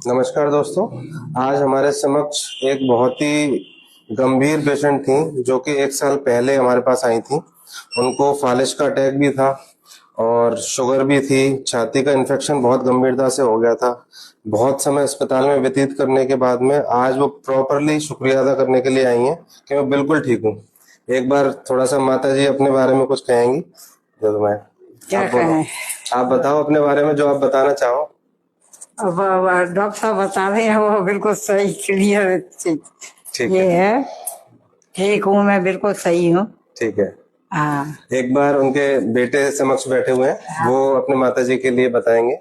नमस्कार दोस्तों। आज हमारे समक्ष एक बहुत ही गंभीर पेशेंट थी जो कि 1 साल पहले हमारे पास आई थी। उनको फालिज का अटैक भी था और शुगर भी थी। छाती का इन्फेक्शन बहुत गंभीरता से हो गया था। बहुत समय अस्पताल में व्यतीत करने के बाद में आज वो प्रॉपरली शुक्रिया अदा करने के लिए आई हैं कि मैं बिल्कुल ठीक हूँ। एक बार थोड़ा सा माता जी अपने बारे में कुछ कहेंगी? जो मैं क्या आप बोलो, कहें। आप बताओ अपने बारे में जो आप बताना चाहो। अब डॉक्टर साहब बता रहे हैं वो बिल्कुल सही क्लियर ठीक ये है। है। ठीक हूँ, मैं बिल्कुल सही हूँ। ठीक है। हाँ। एक बार उनके बेटे समक्ष बैठे हुए हैं, वो अपने माता जी के लिए बताएंगे।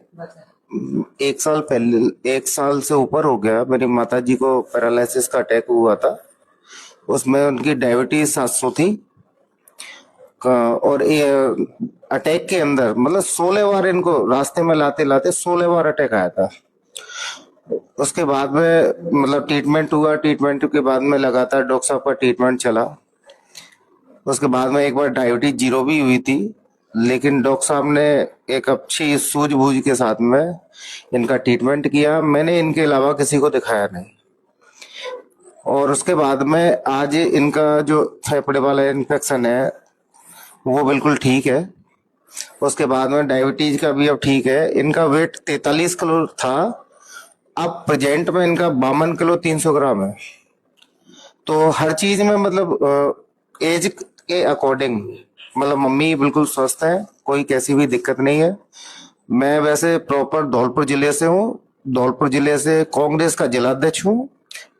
1 साल पहले, 1 साल से ऊपर हो गया, मेरी माता जी को पैरालिसिस का अटैक हुआ था। उसमें उनकी डायबिटीज 700 थी। और ये अटैक के अंदर मतलब 16 बार इनको रास्ते में लाते लाते 16 बार अटैक आया था। उसके बाद में मतलब ट्रीटमेंट हुआ। ट्रीटमेंट के बाद में लगातार डॉक्टर साहब का ट्रीटमेंट चला। उसके बाद में एक बार डायबिटीज 0 भी हुई थी, लेकिन डॉक्टर साहब ने एक अच्छी सूझबूझ के साथ में इनका ट्रीटमेंट किया। मैंने इनके अलावा किसी को दिखाया नहीं। और उसके बाद में आज इनका जो फेफड़े वाला इन्फेक्शन है वो बिल्कुल ठीक है। उसके बाद में डायबिटीज का भी अब ठीक है। इनका वेट 43 किलो था, अब प्रेजेंट में इनका 52 किलो 300 ग्राम है। तो हर चीज में मतलब एज के अकॉर्डिंग मतलब मम्मी बिल्कुल स्वस्थ है, कोई कैसी भी दिक्कत नहीं है। मैं वैसे प्रॉपर धौलपुर जिले से हूँ। धौलपुर जिले से कांग्रेस का जिलाध्यक्ष हूँ।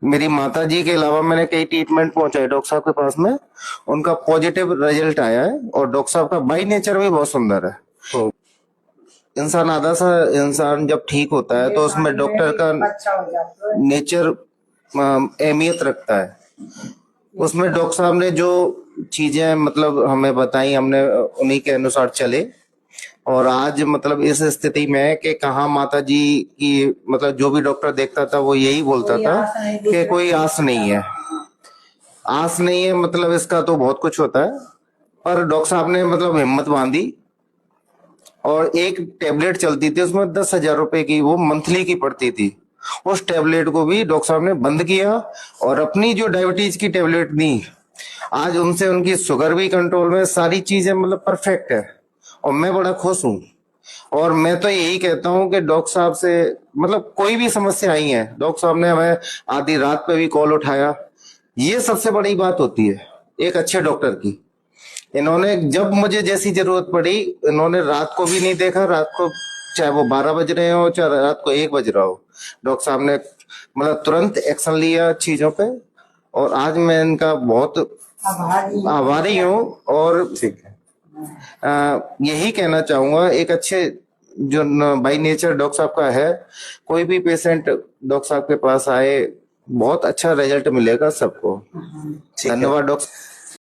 मेरी माता जी के अलावा मैंने कई ट्रीटमेंट पहुंचाए डॉक्टर साहब के पास में, उनका पॉजिटिव रिजल्ट आया है। और डॉक्टर साहब का बाई नेचर भी बहुत सुंदर है। हम्म। इंसान आधा सा इंसान जब ठीक होता है तो उसमें डॉक्टर का नेचर अहमियत रखता है। उसमें डॉक्टर साहब ने जो चीजें मतलब हमें बताई, हमने उन्हीं के अनुसार चले। और आज मतलब इस स्थिति में है कि कहाँ माता जी की मतलब जो भी डॉक्टर देखता था वो यही बोलता था कि कोई आस नहीं है। आस नहीं है मतलब इसका तो बहुत कुछ होता है। पर डॉक्टर साहब ने मतलब हिम्मत बांधी। और एक टेबलेट चलती थी उसमें 10,000 रुपए की, वो मंथली की पड़ती थी। उस टेबलेट को भी डॉक्टर साहब ने बंद किया और अपनी जो डायबिटीज की टेबलेट दी। आज उनसे उनकी शुगर भी कंट्रोल में, सारी चीजें मतलब परफेक्ट है। और मैं बड़ा खुश हूँ। और मैं तो यही कहता हूँ कि डॉक्टर साहब से मतलब कोई भी समस्या आई है, डॉक्टर साहब ने हमें आधी रात पे भी कॉल उठाया। ये सबसे बड़ी बात होती है एक अच्छे डॉक्टर की। इन्होंने जब मुझे जैसी जरूरत पड़ी, इन्होंने रात को भी नहीं देखा। रात को चाहे वो 12 बज रहे हो चाहे रात को 1 बज रहा हो, डॉक्टर साहब ने मतलब तुरंत एक्शन लिया चीजों पे। और आज मैं इनका बहुत आभारी हूँ। और ठीक है। यही कहना चाहूंगा, एक अच्छे जो बाई नेचर डॉक्टर साहब का है, कोई भी पेशेंट डॉक्टर साहब के पास आए बहुत अच्छा रिजल्ट मिलेगा सबको। ठीक है। धन्यवाद डॉक्टर।